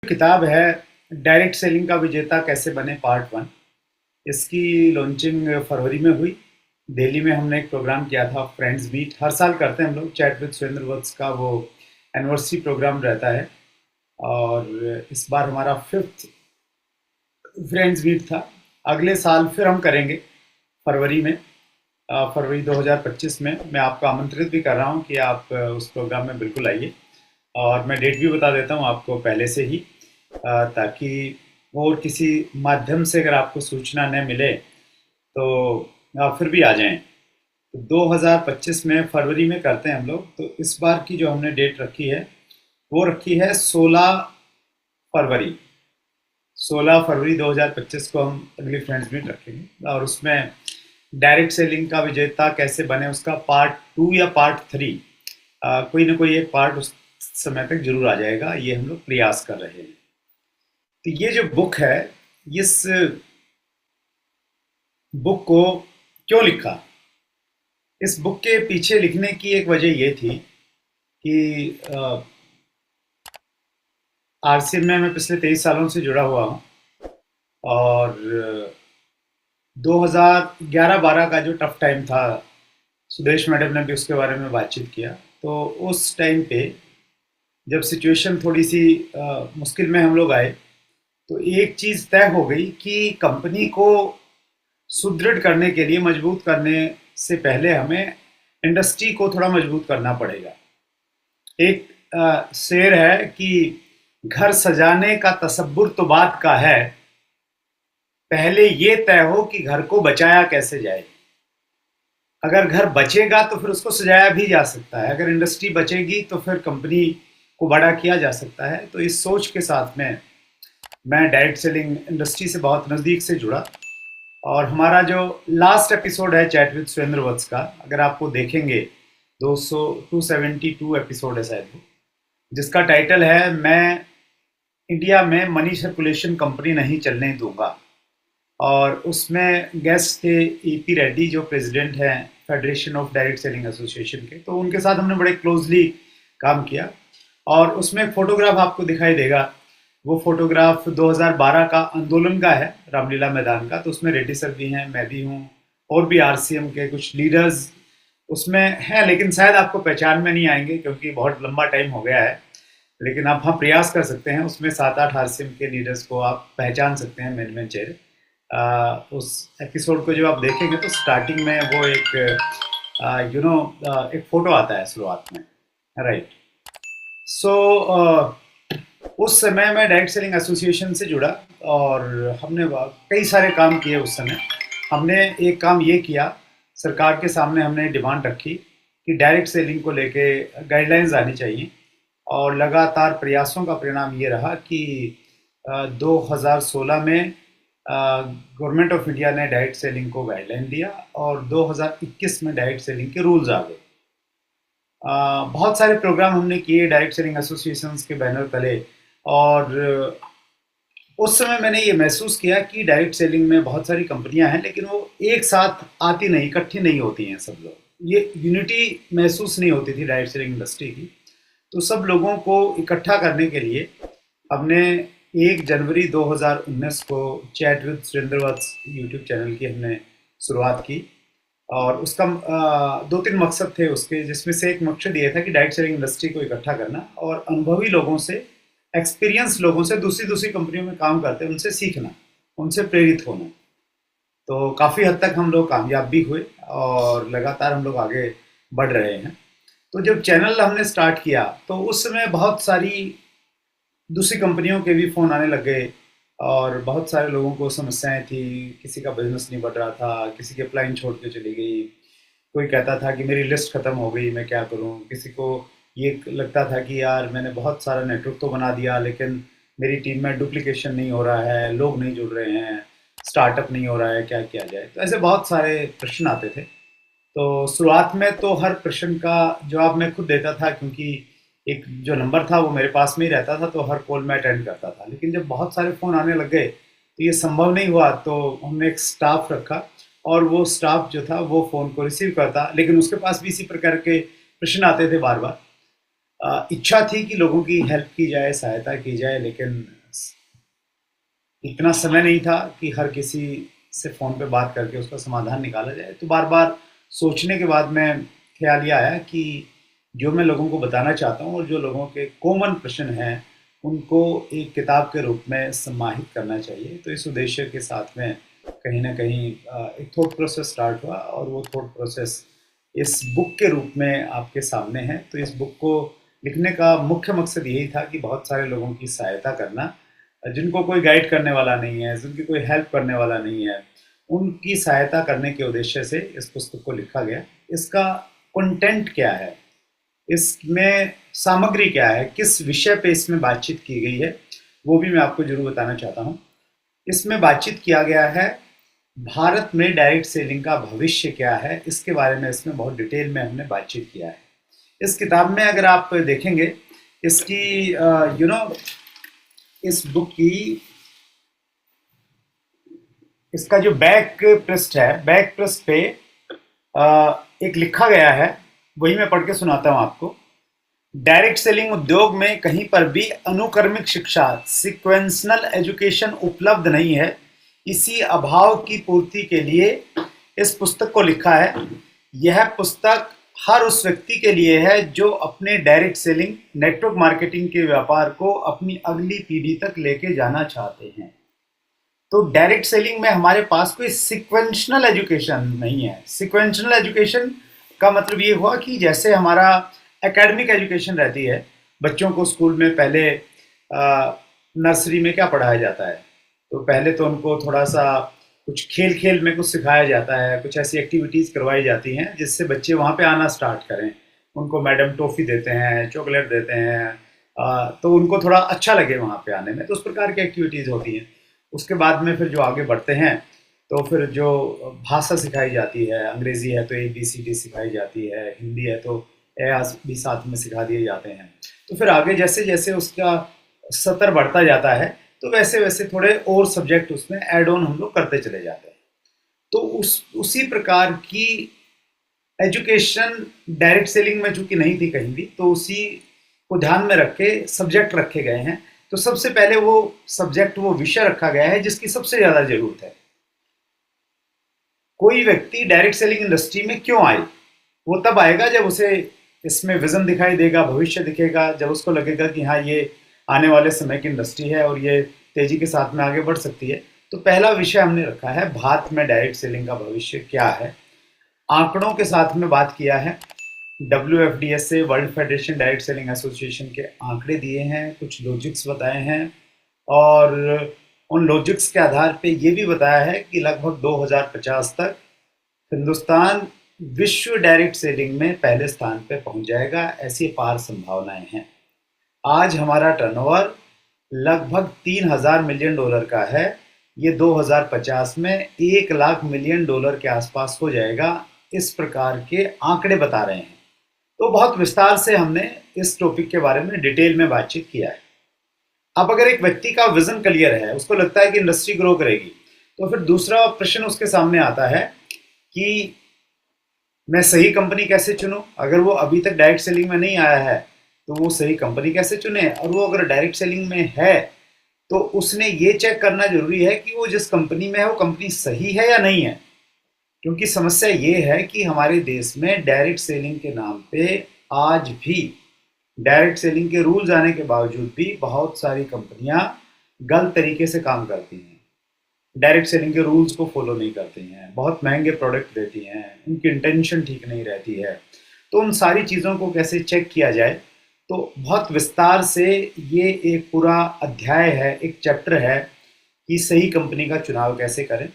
किताब है direct selling का विजेता कैसे बने पार्ट वन। इसकी लॉन्चिंग फरवरी में हुई। दिल्ली में हमने एक प्रोग्राम किया था, फ्रेंड्स मीट। हर साल करते हैं हम लोग, चैट विद सुरेंद्र वत्स का वो एनिवर्सरी प्रोग्राम रहता है। और इस बार हमारा फिफ्थ फ्रेंड्स मीट था। अगले साल फिर हम करेंगे फरवरी में। फरवरी 2025 में मैं आपको आमंत्रित भी कर रहा हूँ कि आप उस प्रोग्राम में बिल्कुल आइए। और मैं डेट भी बता देता हूँ आपको पहले से ही, ताकि और किसी माध्यम से अगर आपको सूचना न मिले तो आप फिर भी आ जाएं। तो 2025 में फरवरी में करते हैं हम लोग। तो इस बार की जो हमने डेट रखी है वो रखी है 16 फरवरी। 16 फरवरी 2025 को हम अगली फ्रेंड्स मीट रखेंगे। और उसमें डायरेक्ट सेलिंग का विजेता कैसे बने उसका पार्ट टू या पार्ट थ्री, कोई ना कोई एक पार्ट उस समय तक जरूर आ जाएगा। ये हम लोग प्रयास कर रहे हैं। तो ये जो बुक है, इस बुक को क्यों लिखा? इस बुक के पीछे लिखने की एक वजह ये थी कि आरसीएम में मैं पिछले 23 सालों से जुड़ा हुआ हूँ। और 2011-12 का जो टफ टाइम था, सुदेश मैडम ने भी उसके बारे में बातचीत किया। तो उस टाइम पे जब सिचुएशन थोड़ी सी मुश्किल में हम लोग आए, तो एक चीज़ तय हो गई कि कंपनी को सुदृढ़ करने के लिए, मजबूत करने से पहले हमें इंडस्ट्री को थोड़ा मजबूत करना पड़ेगा। एक शेर है कि घर सजाने का तसब्बुर तो बात का है, पहले ये तय हो कि घर को बचाया कैसे जाए। अगर घर बचेगा तो फिर उसको सजाया भी जा सकता है, अगर इंडस्ट्री बचेगी तो फिर कंपनी को बड़ा किया जा सकता है। तो इस सोच के साथ में मैं डायरेक्ट सेलिंग इंडस्ट्री से बहुत नज़दीक से जुड़ा। और हमारा जो लास्ट एपिसोड है चैट विद सुरेंद्र वत्स का, अगर आपको देखेंगे 272 एपिसोड है शायद वो, जिसका टाइटल है मैं इंडिया में मनी सर्कुलेशन कंपनी नहीं चलने दूंगा। और उसमें गेस्ट थे ईपी रेड्डी, जो प्रेसिडेंट हैं federation of direct selling association के। तो उनके साथ हमने बड़े क्लोजली काम किया। और उसमें एक फोटोग्राफ आपको दिखाई देगा, वो फोटोग्राफ 2012 का आंदोलन का है, रामलीला मैदान का। तो उसमें रेड्डी सर भी हैं, मैं भी हूँ, और भी आरसीएम के कुछ लीडर्स उसमें हैं। लेकिन शायद आपको पहचान में नहीं आएंगे क्योंकि बहुत लंबा टाइम हो गया है। लेकिन आप हाँ प्रयास कर सकते हैं, उसमें 7-8 आरसीएम के लीडर्स को आप पहचान सकते हैं, मेन मेन चेहरे। उस एपिसोड को जब आप देखेंगे तो स्टार्टिंग में वो एक एक फोटो आता है शुरुआत में, राइट। सो उस समय मैं डायरेक्ट सेलिंग एसोसिएशन से जुड़ा और हमने कई सारे काम किए उस समय। हमने एक काम ये किया, सरकार के सामने हमने डिमांड रखी कि डायरेक्ट सेलिंग को लेके गाइडलाइंस आनी चाहिए। और लगातार प्रयासों का परिणाम ये रहा कि 2016 में गवर्नमेंट ऑफ इंडिया ने डायरेक्ट सेलिंग को गाइडलाइन दिया और 2021 में डायरेक्ट सेलिंग के रूल्स आ गए। बहुत सारे प्रोग्राम हमने किए डायरेक्ट सेलिंग एसोसिएशंस के बैनर तले। और उस समय मैंने ये महसूस किया कि डायरेक्ट सेलिंग में बहुत सारी कंपनियां हैं, लेकिन वो एक साथ आती नहीं, इकट्ठी नहीं होती हैं सब लोग। ये यूनिटी महसूस नहीं होती थी डायरेक्ट सेलिंग इंडस्ट्री की। तो सब लोगों को इकट्ठा करने के लिए हमने 1 जनवरी 2019 को chat with Surendra Vats YouTube channel की हमने शुरुआत की। और उसका 2-3 मकसद थे उसके, जिसमें से एक मकसद ये था कि डायरेक्ट सेलिंग इंडस्ट्री को इकट्ठा करना और अनुभवी लोगों से, एक्सपीरियंस लोगों से, दूसरी दूसरी कंपनियों में काम करते हैं उनसे सीखना, उनसे प्रेरित होना। तो काफ़ी हद तक हम लोग कामयाब भी हुए और लगातार हम लोग आगे बढ़ रहे हैं। तो जब चैनल हमने स्टार्ट किया तो उस समय बहुत सारी दूसरी कंपनियों के भी फ़ोन आने लग गए और बहुत सारे लोगों को समस्याएं थी। किसी का बिजनेस नहीं बढ़ रहा था, किसी की अपलाइन छोड़ के चली गई, कोई कहता था कि मेरी लिस्ट ख़त्म हो गई, मैं क्या करूं। किसी को ये लगता था कि यार मैंने बहुत सारा नेटवर्क तो बना दिया लेकिन मेरी टीम में डुप्लीकेशन नहीं हो रहा है, लोग नहीं जुड़ रहे हैं, स्टार्टअप नहीं हो रहा है, क्या किया जाए। तो ऐसे बहुत सारे प्रश्न आते थे। तो शुरुआत में तो हर प्रश्न का जवाब मैं खुद देता था, क्योंकि एक जो नंबर था वो मेरे पास में ही रहता था, तो हर कॉल मैं अटेंड करता था। लेकिन जब बहुत सारे फ़ोन आने लग गए तो ये संभव नहीं हुआ। तो हमने एक स्टाफ रखा और वो स्टाफ जो था वो फ़ोन को रिसीव करता, लेकिन उसके पास भी इसी प्रकार के प्रश्न आते थे बार बार। इच्छा थी कि लोगों की हेल्प की जाए, सहायता की जाए, लेकिन इतना समय नहीं था कि हर किसी से फ़ोन पे बात करके उसका समाधान निकाला जाए। तो बार-बार सोचने के बाद में ख़्याल ये आया कि जो मैं लोगों को बताना चाहता हूँ और जो लोगों के कॉमन प्रश्न हैं, उनको एक किताब के रूप में समाहित करना चाहिए। तो इस उद्देश्य के साथ में कहीं न कहीं एक थॉट प्रोसेस स्टार्ट हुआ और वो थॉट प्रोसेस इस बुक के रूप में आपके सामने है। तो इस बुक को लिखने का मुख्य मकसद यही था कि बहुत सारे लोगों की सहायता करना, जिनको कोई गाइड करने वाला नहीं है, जिनकी कोई हेल्प करने वाला नहीं है, उनकी सहायता करने के उद्देश्य से इस पुस्तक को लिखा गया। इसका कंटेंट क्या है, इसमें सामग्री क्या है, किस विषय पे इसमें बातचीत की गई है, वो भी मैं आपको जरूर बताना चाहता हूँ। इसमें बातचीत किया गया है भारत में डायरेक्ट सेलिंग का भविष्य क्या है, इसके बारे में इसमें बहुत डिटेल में हमने बातचीत किया है। इस किताब में अगर आप देखेंगे, इसकी इस बुक की इसका जो बैक पृष्ठ है, बैक पृष्ठ पे एक लिखा गया है, वही मैं पढ़ के सुनाता हूं आपको। डायरेक्ट सेलिंग उद्योग में कहीं पर भी अनुक्रमिक शिक्षा, सिक्वेंशनल एजुकेशन उपलब्ध नहीं है। इसी अभाव की पूर्ति के लिए इस पुस्तक को लिखा है। यह पुस्तक हर उस व्यक्ति के लिए है जो अपने डायरेक्ट सेलिंग, नेटवर्क मार्केटिंग के व्यापार को अपनी अगली पीढ़ी तक लेके जाना चाहते हैं। तो डायरेक्ट सेलिंग में हमारे पास कोई सिक्वेंशनल एजुकेशन नहीं है। सिक्वेंशनल एजुकेशन का मतलब ये हुआ कि जैसे हमारा एकेडमिक एजुकेशन रहती है, बच्चों को स्कूल में पहले नर्सरी में क्या पढ़ाया जाता है, तो पहले तो उनको थोड़ा सा कुछ खेल खेल में कुछ सिखाया जाता है, कुछ ऐसी एक्टिविटीज़ करवाई जाती हैं जिससे बच्चे वहाँ पे आना स्टार्ट करें। उनको मैडम टॉफ़ी देते हैं, चॉकलेट देते हैं, तो उनको थोड़ा अच्छा लगे वहाँ पे आने में, तो उस प्रकार की एक्टिविटीज़ होती हैं। उसके बाद में फिर जो आगे बढ़ते हैं, तो फिर जो भाषा सिखाई जाती है, अंग्रेज़ी है तो ABCD सिखाई जाती है, हिंदी है तो ए आज भी साथ में सिखा दिए जाते हैं। तो फिर आगे जैसे जैसे उसका सत्र बढ़ता जाता है, तो वैसे वैसे थोड़े और सब्जेक्ट उसमें ऐड ऑन हम लोग करते चले जाते हैं। तो उसी प्रकार की एजुकेशन डायरेक्ट सेलिंग में चूंकि नहीं थी कहीं भी, तो उसी को ध्यान में रख के सब्जेक्ट रखे गए हैं। तो सबसे पहले वो सब्जेक्ट, वो विषय रखा गया है जिसकी सबसे ज्यादा जरूरत है। कोई व्यक्ति डायरेक्ट सेलिंग इंडस्ट्री में क्यों आए, वो तब आएगा जब उसे इसमें विजन दिखाई देगा, भविष्य दिखेगा, जब उसको लगेगा कि हाँ, ये आने वाले समय की इंडस्ट्री है और ये तेजी के साथ में आगे बढ़ सकती है। तो पहला विषय हमने रखा है भारत में डायरेक्ट सेलिंग का भविष्य क्या है। आंकड़ों के साथ में बात किया है। WFDS से, world federation direct selling association के आंकड़े दिए हैं, कुछ लॉजिक्स बताए हैं, और उन लॉजिक्स के आधार पे ये भी बताया है कि लगभग 2050 तक हिंदुस्तान विश्व डायरेक्ट सेलिंग में पहले स्थान पे पहुंच जाएगा, ऐसी अपार संभावनाएं हैं। आज हमारा टर्नओवर लगभग 3000 मिलियन डॉलर का है। ये 2050 में 1 लाख मिलियन डॉलर के आसपास हो जाएगा, इस प्रकार के आंकड़े बता रहे हैं। तो बहुत विस्तार से हमने इस टॉपिक के बारे में डिटेल में बातचीत किया है। अब अगर एक व्यक्ति का विजन क्लियर है, उसको लगता है कि इंडस्ट्री ग्रो करेगी, तो फिर दूसरा प्रश्न उसके सामने आता है कि मैं सही कंपनी कैसे चुनूं। अगर वो अभी तक डायरेक्ट सेलिंग में नहीं आया है, तो वो सही कंपनी कैसे चुने, और वो अगर डायरेक्ट सेलिंग में है तो उसने ये चेक करना जरूरी है कि वो जिस कंपनी में है वो कंपनी सही है या नहीं है। क्योंकि समस्या ये है कि हमारे देश में डायरेक्ट सेलिंग के नाम पे आज भी, डायरेक्ट सेलिंग के रूल्स आने के बावजूद भी, बहुत सारी कंपनियां गलत तरीके से काम करती हैं, डायरेक्ट सेलिंग के रूल्स को फॉलो नहीं करती हैं, बहुत महंगे प्रोडक्ट देती हैं, उनकी इंटेंशन ठीक नहीं रहती है। तो उन सारी चीज़ों को कैसे चेक किया जाए, तो बहुत विस्तार से ये एक पूरा अध्याय है, एक चैप्टर है कि सही कंपनी का चुनाव कैसे करें।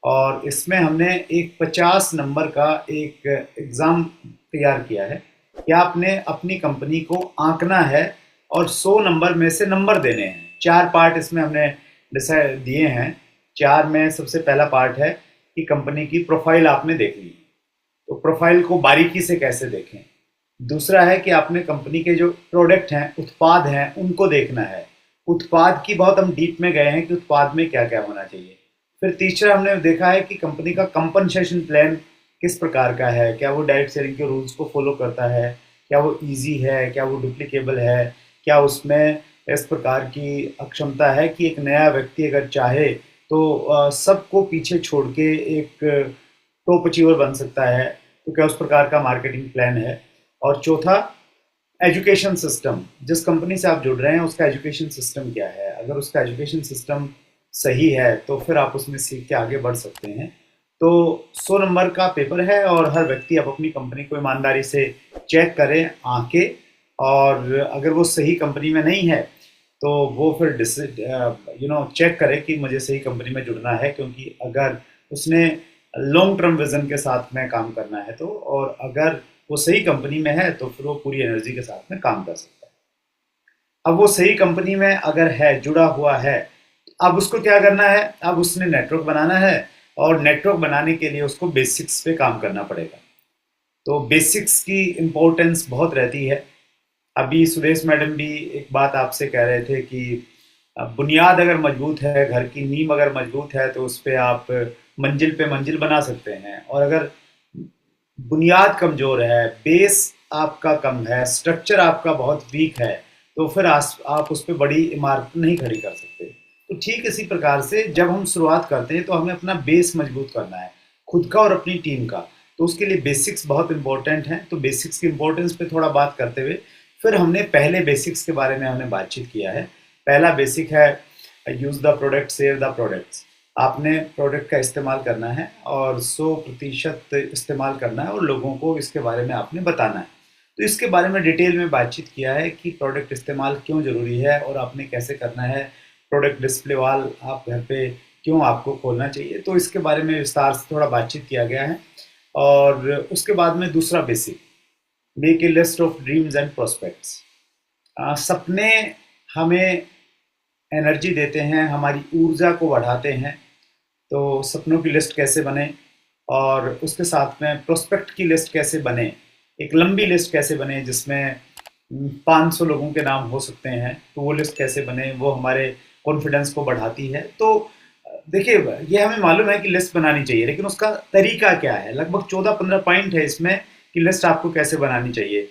और इसमें हमने एक 50 नंबर का एक एग्ज़ाम तैयार किया है कि आपने अपनी कंपनी को आंकना है और 100 नंबर में से नंबर देने हैं। 4 पार्ट इसमें हमने डिसाइड दिए हैं। 4 में सबसे पहला पार्ट है कि कंपनी की प्रोफाइल आपने देख ली, तो प्रोफाइल को बारीकी से कैसे देखें। दूसरा है कि आपने कंपनी के जो प्रोडक्ट हैं, उत्पाद हैं, उनको देखना है। उत्पाद की बहुत हम डीप में गए हैं कि उत्पाद में क्या क्या होना चाहिए। फिर तीसरा हमने देखा है कि कंपनी का कंपनसेशन प्लान किस प्रकार का है, क्या वो डायरेक्ट सेलिंग के रूल्स को फॉलो करता है, क्या वो ईजी है, क्या वो डुप्लीकेबल है, क्या उसमें इस प्रकार की अक्षमता है कि एक नया व्यक्ति अगर चाहे तो सबको पीछे छोड़ के एक टॉप अचीवर बन सकता है। तो क्या उस प्रकार का मार्केटिंग प्लान है। और चौथा, एजुकेशन सिस्टम, जिस कंपनी से आप जुड़ रहे हैं उसका एजुकेशन सिस्टम क्या है। अगर उसका एजुकेशन सिस्टम सही है तो फिर आप उसमें सीख के आगे बढ़ सकते हैं। तो 100 नंबर का पेपर है और हर व्यक्ति अब अपनी कंपनी को ईमानदारी से चेक करे आके, और अगर वो सही कंपनी में नहीं है तो वो फिर चेक करे कि मुझे सही कंपनी में जुड़ना है, क्योंकि अगर उसने लॉन्ग टर्म विजन के साथ में काम करना है तो, और अगर वो सही कंपनी में है तो फिर वो पूरी एनर्जी के साथ में काम कर सकता है। अब वो सही कंपनी में अगर है, जुड़ा हुआ है, अब उसको क्या करना है, अब उसने नेटवर्क बनाना है, और नेटवर्क बनाने के लिए उसको बेसिक्स पे काम करना पड़ेगा। तो बेसिक्स की इम्पोर्टेंस बहुत रहती है। अभी सुरेश मैडम भी एक बात आपसे कह रहे थे कि बुनियाद अगर मजबूत है, घर की नींव अगर मजबूत है तो उस पर आप मंजिल पे मंजिल बना सकते हैं। और अगर बुनियाद कमजोर है, बेस आपका कम है, स्ट्रक्चर आपका बहुत वीक है, तो फिर आप उस पर बड़ी इमारत नहीं खड़ी कर सकते। तो ठीक इसी प्रकार से जब हम शुरुआत करते हैं तो हमें अपना बेस मजबूत करना है, खुद का और अपनी टीम का। तो उसके लिए बेसिक्स बहुत इंपॉर्टेंट हैं। तो बेसिक्स की इंपॉर्टेंस पे थोड़ा बात करते हुए फिर हमने पहले बेसिक्स के बारे में हमने बातचीत किया है। पहला बेसिक है use the product save the products. आपने प्रोडक्ट का इस्तेमाल करना है और 100% इस्तेमाल करना है, और लोगों को इसके बारे में आपने बताना है। तो इसके बारे में डिटेल में बातचीत किया है कि प्रोडक्ट इस्तेमाल क्यों ज़रूरी है और आपने कैसे करना है। प्रोडक्ट डिस्प्ले वॉल आप घर पे क्यों आपको खोलना चाहिए, तो इसके बारे में विस्तार से थोड़ा बातचीत किया गया है। और उसके बाद में दूसरा basic, make a list of dreams and prospects. सपने हमें एनर्जी देते हैं, हमारी ऊर्जा को बढ़ाते हैं। तो सपनों की लिस्ट कैसे बने, और उसके साथ में प्रोस्पेक्ट की लिस्ट कैसे बने, एक लंबी लिस्ट कैसे बने जिसमें 500 लोगों के नाम हो सकते हैं, तो वो लिस्ट कैसे बने, वो हमारे कॉन्फिडेंस को बढ़ाती है। तो देखिए, ये हमें मालूम है कि लिस्ट बनानी चाहिए, लेकिन उसका तरीका क्या है। लगभग 14-15 पॉइंट है इसमें कि लिस्ट आपको कैसे बनानी चाहिए।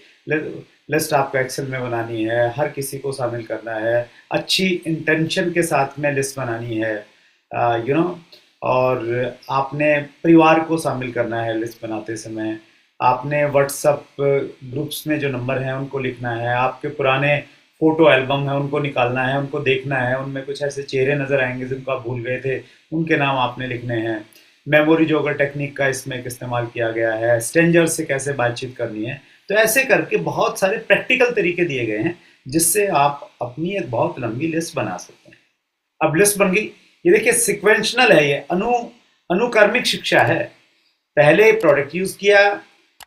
लिस्ट आपको एक्सेल में बनानी है, हर किसी को शामिल करना है, अच्छी इंटेंशन के साथ में लिस्ट बनानी है, यू नो और आपने परिवार को शामिल करना है लिस्ट बनाते समय। आपने व्हाट्सअप ग्रुप्स में जो नंबर हैं उनको लिखना है, आपके पुराने फ़ोटो एल्बम है उनको निकालना है, उनको देखना है, उनमें कुछ ऐसे चेहरे नज़र आएंगे जिनको आप भूल गए थे, उनके नाम आपने लिखने हैं। मेमोरी जोगर टेक्निक का इसमें एक इस्तेमाल किया गया है, स्ट्रेंजर से कैसे बातचीत करनी है। तो ऐसे करके बहुत सारे प्रैक्टिकल तरीके दिए गए हैं जिससे आप अपनी एक बहुत लंबी लिस्ट बना सकते हैं। अब लिस्ट बन गई, ये देखिए सिक्वेंशनल है, ये अनुक्रमिक शिक्षा है। पहले प्रोडक्ट यूज किया,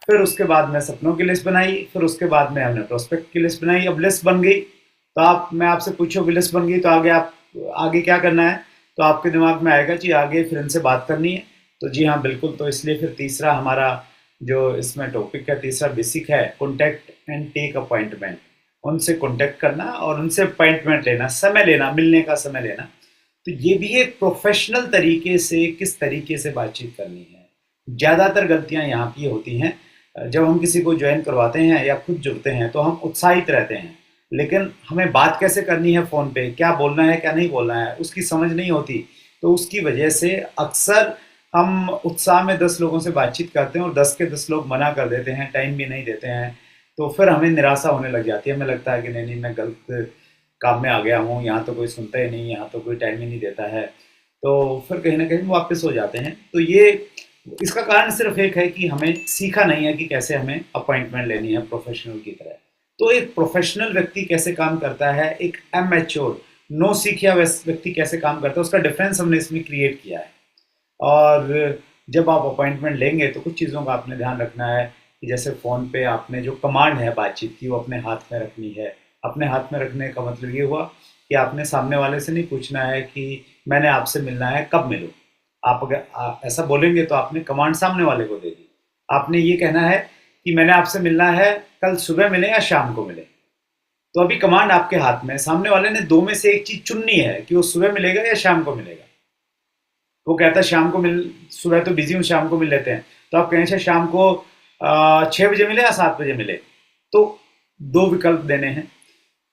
फिर उसके बाद में सपनों की लिस्ट बनाई, फिर उसके बाद में हमने प्रोस्पेक्ट की लिस्ट बनाई। अब लिस्ट बन गई तो आप, मैं आपसे पूछूं कि लिस्ट बन गई तो आगे आप आगे क्या करना है, तो आपके दिमाग में आएगा जी आगे फिर इनसे बात करनी है। तो जी हाँ बिल्कुल, तो इसलिए फिर तीसरा हमारा जो इसमें टॉपिक है, तीसरा बेसिक है कॉन्टैक्ट एंड टेक अपॉइंटमेंट। उनसे कॉन्टैक्ट करना और उनसे अपॉइंटमेंट लेना, समय लेना, मिलने का समय लेना। तो ये भी एक प्रोफेशनल तरीके से किस तरीके से बातचीत करनी है। ज़्यादातर गलतियां यहाँ की होती हैं, जब हम किसी को ज्वाइन करवाते हैं या खुद जुड़ते हैं तो हम उत्साहित रहते हैं, लेकिन हमें बात कैसे करनी है फ़ोन पे, क्या बोलना है क्या नहीं बोलना है, उसकी समझ नहीं होती। तो उसकी वजह से अक्सर हम उत्साह में 10 लोगों से बातचीत करते हैं और 10 के 10 लोग मना कर देते हैं, टाइम भी नहीं देते हैं। तो फिर हमें निराशा होने लग जाती है, हमें लगता है कि नहीं नहीं, मैं गलत काम में आ गया हूँ, यहाँ तो कोई सुनता ही नहीं, यहाँ तो कोई टाइम ही नहीं देता है। तो फिर कहीं ना कहीं वापस हो जाते हैं। तो ये, इसका कारण सिर्फ एक है कि हमें सीखा नहीं है कि कैसे हमें अपॉइंटमेंट लेनी है प्रोफेशनल की तरह। तो एक प्रोफेशनल व्यक्ति कैसे काम करता है, एक एमेच्योर नो सीखिया व्यक्ति कैसे काम करता है, उसका डिफरेंस हमने इसमें क्रिएट किया है। और जब आप अपॉइंटमेंट लेंगे तो कुछ चीज़ों का आपने ध्यान रखना है कि जैसे फ़ोन पे आपने जो कमांड है बातचीत की वो अपने हाथ में रखनी है। अपने हाथ में रखने का मतलब ये हुआ कि आपने सामने वाले से नहीं पूछना है कि मैंने आपसे मिलना है, कब मिलूँ। आप अगर ऐसा बोलेंगे तो आपने कमांड सामने वाले को दे दी। आपने ये कहना है कि मैंने आपसे मिलना है, कल सुबह मिले या शाम को मिले। तो अभी कमांड आपके हाथ में है, सामने वाले ने दो में से एक चीज़ चुननी है कि वो सुबह मिलेगा या शाम को मिलेगा। वो कहता है शाम को मिल, सुबह तो बिजी हूँ, शाम को मिल लेते हैं। तो आप कहें शाम को 6 बजे मिले या 7 बजे मिले। तो दो विकल्प देने हैं।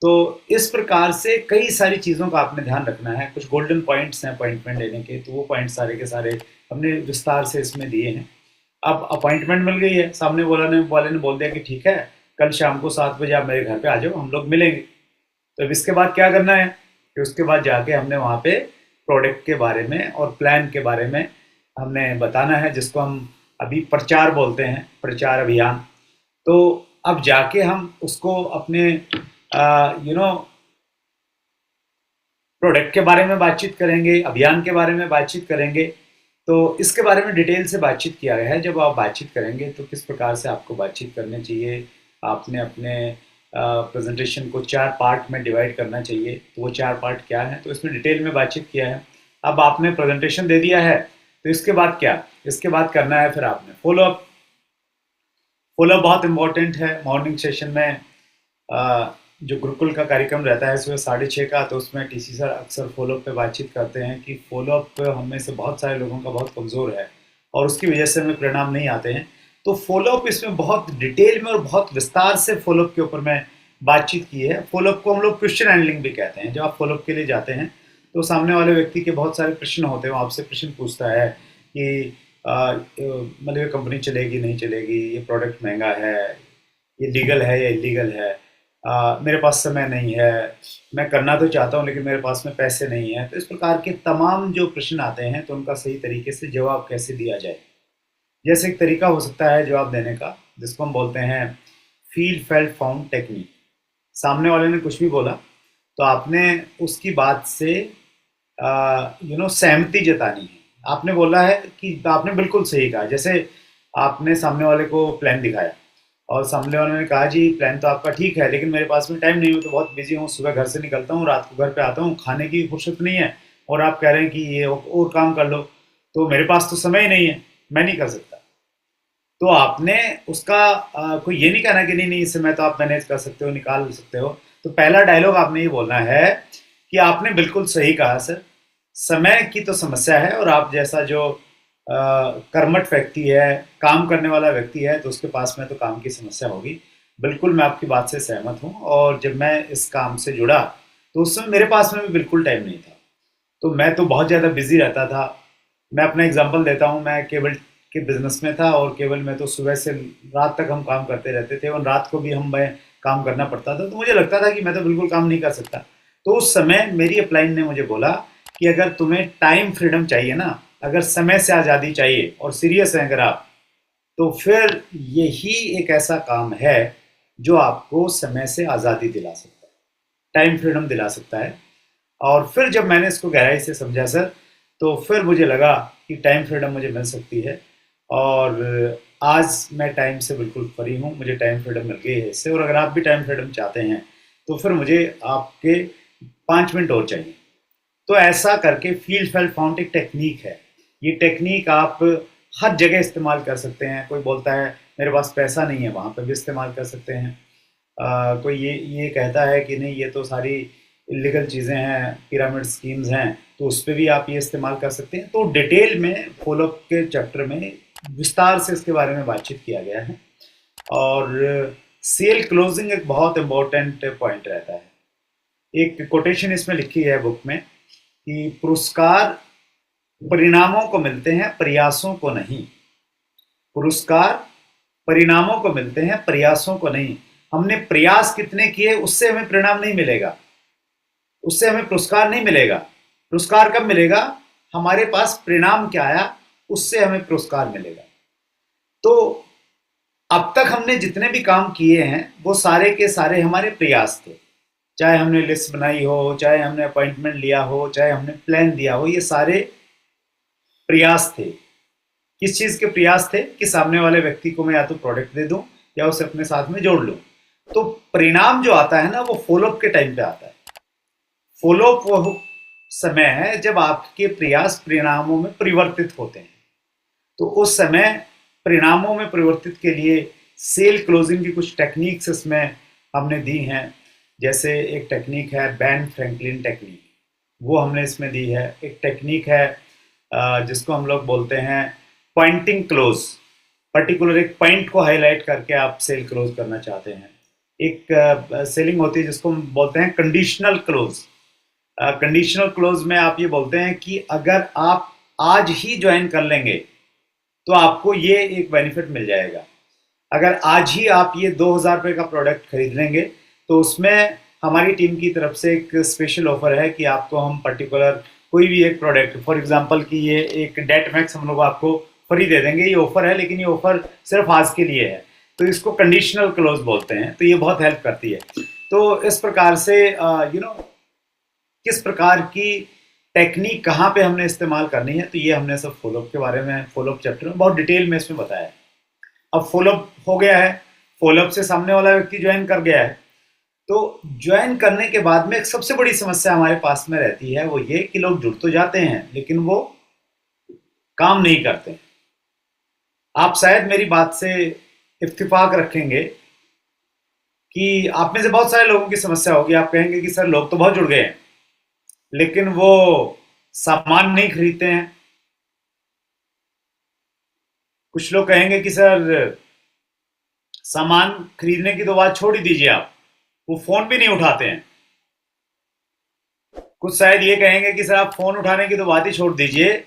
तो इस प्रकार से कई सारी चीज़ों का आपने ध्यान रखना है। कुछ गोल्डन पॉइंट्स हैं अपॉइंटमेंट लेने के, तो वो पॉइंट सारे के सारे हमने विस्तार से इसमें दिए हैं। अब अपॉइंटमेंट मिल गई है, सामने वाले ने बोल दिया कि ठीक है, कल शाम को 7 बजे आप मेरे घर पे आ जाओ, हम लोग मिलेंगे। तो अब इसके बाद क्या करना है कि उसके बाद जाके हमने वहाँ पे प्रोडक्ट के बारे में और प्लान के बारे में हमने बताना है, जिसको हम अभी प्रचार बोलते हैं, प्रचार अभियान। तो अब जाके हम उसको अपने प्रोडक्ट के बारे में बातचीत करेंगे, अभियान के बारे में बातचीत करेंगे। तो इसके बारे में डिटेल से बातचीत किया गया है। जब आप बातचीत करेंगे तो किस प्रकार से आपको बातचीत करनी चाहिए, आपने अपने प्रेजेंटेशन को 4 पार्ट में डिवाइड करना चाहिए। तो वो 4 पार्ट क्या है, तो इसमें डिटेल में बातचीत किया है। अब आपने प्रेजेंटेशन दे दिया है, तो इसके बाद क्या, इसके बाद करना है फिर आपने फॉलोअप। फॉलोअप बहुत इंपॉर्टेंट है। मॉर्निंग सेशन में जो गुरुकुल का कार्यक्रम रहता है सुबह 6:30 का, तो उसमें टीसी सर अक्सर फॉलोअप पे बातचीत करते हैं कि फॉलोअप हम में से बहुत सारे लोगों का बहुत कमज़ोर है और उसकी वजह से हमें परिणाम नहीं आते हैं। तो फॉलोअप इसमें बहुत डिटेल में और बहुत विस्तार से फॉलोअप के ऊपर मैं बातचीत की है। फॉलोअप को हम लोग क्वेश्चन हैंडलिंग भी कहते हैं। जब आप फॉलोअप के लिए जाते हैं तो सामने वाले व्यक्ति के बहुत सारे प्रश्न होते हैं, वो आपसे प्रश्न पूछता है कि मतलब ये कंपनी चलेगी नहीं चलेगी, ये प्रोडक्ट महंगा है, ये लीगल है या इलीगल है, मेरे पास समय नहीं है, मैं करना तो चाहता हूँ लेकिन मेरे पास में पैसे नहीं है। तो इस प्रकार के तमाम जो प्रश्न आते हैं, तो उनका सही तरीके से जवाब कैसे दिया जाए। जैसे एक तरीका हो सकता है जवाब देने का, जिसको हम बोलते हैं फील फेल्ट फाउंड टेक्निक। सामने वाले ने कुछ भी बोला, तो आपने उसकी बात से सहमति जतानी है। आपने बोला है कि आपने बिल्कुल सही कहा। जैसे आपने सामने वाले को प्लान दिखाया और सामने वाले ने कहा जी प्लान तो आपका ठीक है, लेकिन मेरे पास में टाइम नहीं हो, तो बहुत बिजी हूँ, सुबह घर से निकलता हूँ, रात को घर पे आता हूँ, खाने की फुर्सत नहीं है, और आप कह रहे हैं कि ये और काम कर लो, तो मेरे पास तो समय ही नहीं है, मैं नहीं कर सकता। तो आपने उसका कोई ये नहीं कहना कि नहीं नहीं इस समय तो आप मैनेज कर सकते हो, निकाल सकते हो। तो पहला डायलॉग आपने ये बोलना है कि आपने बिल्कुल सही कहा सर, समय की तो समस्या है, और आप जैसा जो कर्मठ व्यक्ति है, काम करने वाला व्यक्ति है, तो उसके पास में तो काम की समस्या होगी। बिल्कुल मैं आपकी बात से सहमत हूँ। और जब मैं इस काम से जुड़ा तो उस समय मेरे पास में भी बिल्कुल टाइम नहीं था, तो मैं तो बहुत ज़्यादा बिजी रहता था। मैं अपना एग्जांपल देता हूँ, मैं केबल के बिजनेस में था और केबल में तो सुबह से रात तक हम काम करते रहते थे, और रात को भी मैं काम करना पड़ता था। तो मुझे लगता था कि मैं तो बिल्कुल काम नहीं कर सकता। तो उस समय मेरी अपलाइन ने मुझे बोला कि अगर तुम्हें टाइम फ्रीडम चाहिए ना, अगर समय से आज़ादी चाहिए और सीरियस हैं अगर आप, तो फिर यही एक ऐसा काम है जो आपको समय से आज़ादी दिला सकता है, टाइम फ्रीडम दिला सकता है। और फिर जब मैंने इसको गहराई से समझा सर, तो फिर मुझे लगा कि टाइम फ्रीडम मुझे मिल सकती है। और आज मैं टाइम से बिल्कुल फ्री हूँ, मुझे टाइम फ्रीडम मिल गई है इससे। और अगर आप भी टाइम फ्रीडम चाहते हैं तो फिर मुझे आपके 5 मिनट और चाहिए। तो ऐसा करके फील फेल्ट फाउंड एक टेक्निक है। ये टेक्निक आप हर जगह इस्तेमाल कर सकते हैं। कोई बोलता है मेरे पास पैसा नहीं है, वहाँ पर भी इस्तेमाल कर सकते हैं। कोई ये कहता है कि नहीं ये तो सारी इलीगल चीज़ें हैं, पिरामिड स्कीम्स हैं, तो उस पर भी आप ये इस्तेमाल कर सकते हैं। तो डिटेल में फॉलोअप के चैप्टर में विस्तार से इसके बारे में बातचीत किया गया है। और सेल क्लोजिंग एक बहुत इम्पोर्टेंट पॉइंट रहता है। एक कोटेशन इसमें लिखी है बुक में कि पुरस्कार परिणामों को मिलते हैं, प्रयासों को नहीं। पुरस्कार परिणामों को मिलते हैं, प्रयासों को नहीं। हमने प्रयास कितने किए उससे हमें परिणाम नहीं मिलेगा, उससे हमें पुरस्कार नहीं मिलेगा। पुरस्कार कब मिलेगा, हमारे पास परिणाम क्या आया उससे हमें पुरस्कार मिलेगा। तो अब तक हमने जितने भी काम किए हैं वो सारे के सारे हमारे प्रयास थे। चाहे हमने लिस्ट बनाई हो, चाहे हमने अपॉइंटमेंट लिया हो, चाहे हमने प्लान दिया हो, ये सारे प्रयास थे। किस चीज़ के प्रयास थे कि सामने वाले व्यक्ति को मैं या तो प्रोडक्ट दे दूं या उसे अपने साथ में जोड़ लूं। तो परिणाम जो आता है ना, वो फॉलोअप के टाइम पे आता है। फॉलोअप वो समय है जब आपके प्रयास परिणामों में परिवर्तित होते हैं। तो उस समय परिणामों में परिवर्तित के लिए सेल क्लोजिंग की कुछ टेक्निक्स इसमें हमने दी हैं। जैसे एक टेक्निक है बेन फ्रैंकलिन टेक्निक, वो हमने इसमें दी है। एक टेक्निक है जिसको हम लोग बोलते हैं पॉइंटिंग क्लोज। पर्टिकुलर एक पॉइंट को हाईलाइट करके आप सेल क्लोज करना चाहते हैं, एक सेलिंग होती है जिसको हम बोलते हैं कंडीशनल क्लोज। कंडीशनल क्लोज में आप ये बोलते हैं कि अगर आप आज ही ज्वाइन कर लेंगे तो आपको ये एक बेनिफिट मिल जाएगा। अगर आज ही आप ये 2,000 रुपये का प्रोडक्ट खरीद लेंगे तो उसमें हमारी टीम की तरफ से एक स्पेशल ऑफर है कि आपको हम पर्टिकुलर कोई भी एक प्रोडक्ट, फॉर एग्जांपल कि ये एक डेट मैक्स हम लोग आपको फ्री दे देंगे। ये ऑफर है, लेकिन ये ऑफर सिर्फ आज के लिए है, तो इसको कंडीशनल क्लोज बोलते हैं। तो ये बहुत हेल्प करती है। तो इस प्रकार से किस प्रकार की टेक्निक कहाँ पे हमने इस्तेमाल करनी है, तो ये हमने सब फॉलोअप के बारे में, फॉलोअप चैप्टर में बहुत डिटेल में इसमें बताया है। अब फॉलोअप हो गया है, फॉलोअप से सामने वाला व्यक्ति ज्वाइन कर गया है, तो ज्वाइन करने के बाद में एक सबसे बड़ी समस्या हमारे पास में रहती है, वो ये कि लोग जुड़ तो जाते हैं लेकिन वो काम नहीं करते। आप शायद मेरी बात से इत्तेफाक रखेंगे कि आप में से बहुत सारे लोगों की समस्या होगी। आप कहेंगे कि सर लोग तो बहुत जुड़ गए हैं लेकिन वो सामान नहीं खरीदते हैं। कुछ लोग कहेंगे कि सर सामान खरीदने की तो बात छोड़ ही दीजिए, आप वो फोन भी नहीं उठाते हैं। कुछ शायद ये कहेंगे कि सर आप फोन उठाने की तो बात ही छोड़ दीजिए,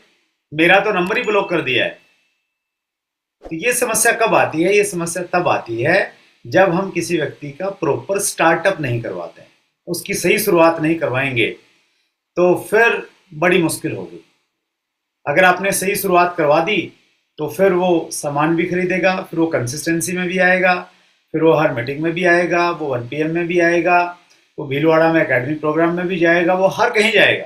मेरा तो नंबर ही ब्लॉक कर दिया है। तो ये समस्या कब आती है? ये समस्या तब आती है जब हम किसी व्यक्ति का प्रॉपर स्टार्टअप नहीं करवाते हैं, उसकी सही शुरुआत नहीं करवाएंगे तो फिर बड़ी मुश्किल होगी। अगर आपने सही शुरुआत करवा दी तो फिर वो सामान भी खरीदेगा, फिर वो कंसिस्टेंसी में भी आएगा, फिर वो हर मीटिंग में भी आएगा, वो 1 PM में भी आएगा, वो भीलवाड़ा में एकेडमिक प्रोग्राम में भी जाएगा, वो हर कहीं जाएगा।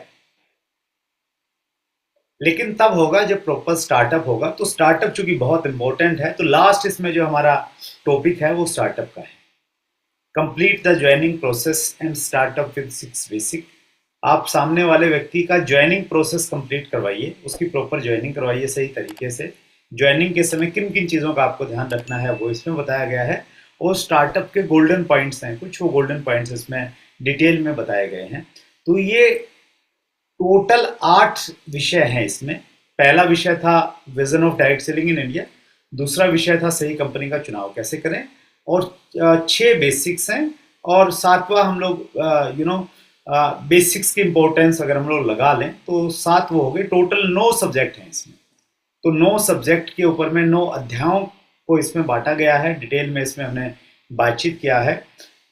लेकिन तब होगा जब प्रॉपर स्टार्टअप होगा। तो स्टार्टअप चूंकि बहुत इंपॉर्टेंट है, तो लास्ट इसमें जो हमारा टॉपिक है वो स्टार्टअप का है। Complete the joining process and startup with 6 basic. आप सामने वाले व्यक्ति का ज्वाइनिंग प्रोसेस कंप्लीट करवाइए, उसकी प्रॉपर ज्वाइनिंग करवाइए सही तरीके से। ज्वाइनिंग के समय किन किन चीज़ों का आपको ध्यान रखना है वो इसमें बताया गया है। और स्टार्टअप के गोल्डन पॉइंट्स हैं, कुछ वो गोल्डन पॉइंट्स इसमें डिटेल में बताए गए हैं। तो ये टोटल 8 विषय हैं इसमें। पहला विषय था vision of direct selling in India, दूसरा विषय था सही कंपनी का चुनाव कैसे करें, और 6 बेसिक्स हैं, और 7वां हम लोग बेसिक्स की इंपॉर्टेंस अगर हम लोग लगा लें तो 7 वो हो गए। टोटल 9 सब्जेक्ट हैं इसमें। तो 9 सब्जेक्ट के ऊपर में 9 अध्यायों को इसमें बांटा गया है। डिटेल में इसमें हमने बातचीत किया है।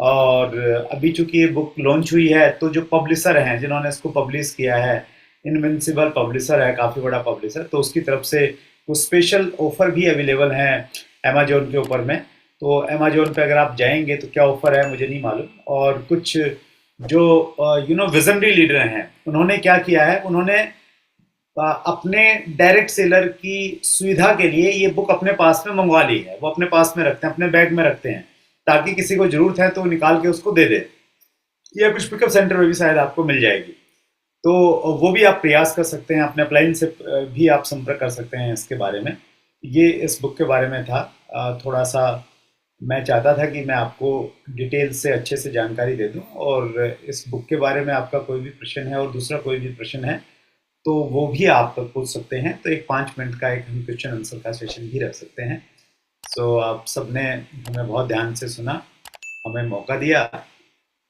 और अभी चूंकि ये बुक लॉन्च हुई है तो जो पब्लिशर हैं जिन्होंने इसको पब्लिश किया है, इनविंसिबल पब्लिशर है, काफ़ी बड़ा पब्लिशर, तो उसकी तरफ से कुछ स्पेशल ऑफर भी अवेलेबल हैं अमेजोन के ऊपर में। तो अमेजोन पे अगर आप जाएंगे तो क्या ऑफर है मुझे नहीं मालूम। और कुछ जो विजनरी लीडर हैं उन्होंने क्या किया है, उन्होंने अपने डायरेक्ट सेलर की सुविधा के लिए ये बुक अपने पास में मंगवा ली है। वो अपने पास में रखते हैं, अपने बैग में रखते हैं, ताकि किसी को जरूरत है तो निकाल के उसको दे दे, या कुछ पिकअप सेंटर में भी शायद आपको मिल जाएगी। तो वो भी आप प्रयास कर सकते हैं, अपने अपलाइन से भी आप संपर्क कर सकते हैं इसके बारे में। ये इस बुक के बारे में था। थोड़ा सा मैं चाहता था कि मैं आपको डिटेल से अच्छे से जानकारी दे दूं। और इस बुक के बारे में आपका कोई भी प्रश्न है और दूसरा कोई भी प्रश्न है तो वो भी आप पूछ सकते हैं। तो एक 5 मिनट का एक हम क्वेश्चन आंसर का सेशन भी रख सकते हैं। सो आप सबने हमें बहुत ध्यान से सुना, हमें मौका दिया।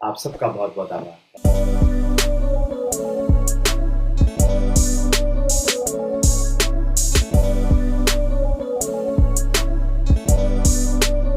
आप सबका बहुत बहुत आभार।